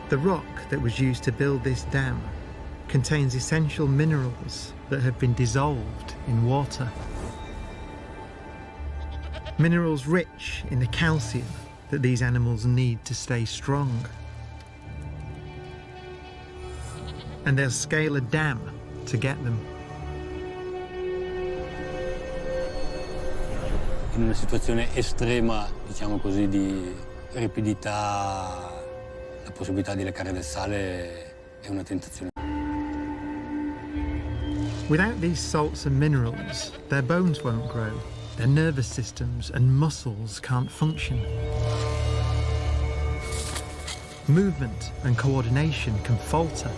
The rock that was used to build this dam contains essential minerals that have been dissolved in water. Minerals rich in the calcium that these animals need to stay strong. And they'll scale a dam to get them. In una situazione estrema, diciamo così, di ripidità, la possibilità di leccare del sale è una tentazione. Without these salts and minerals, their bones won't grow, their nervous systems and muscles can't function. Movement and coordination can falter.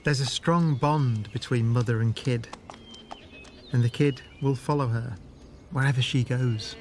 There's a strong bond between mother and kid, and the kid will follow her wherever she goes.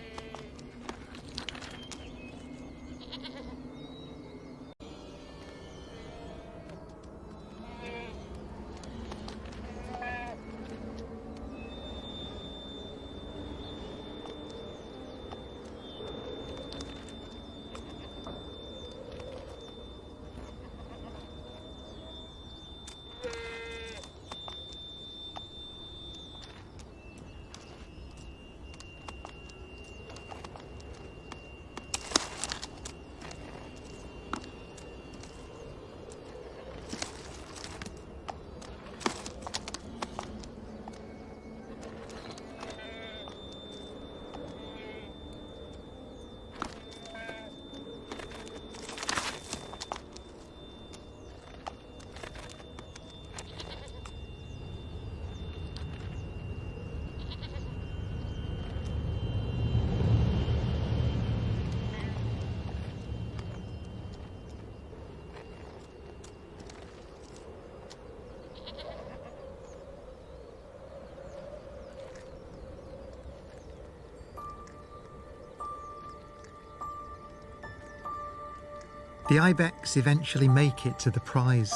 The ibex eventually make it to the prize.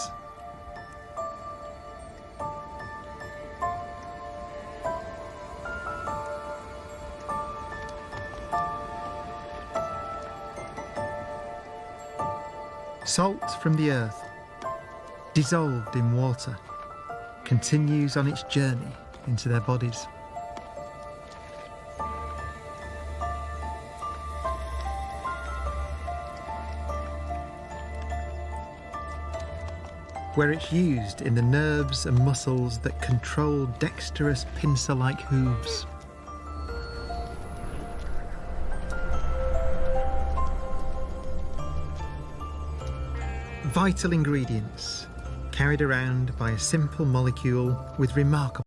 Salt from the earth, dissolved in water, continues on its journey into their bodies. Where it's used in the nerves and muscles that control dexterous pincer-like hooves. Vital ingredients carried around by a simple molecule with remarkable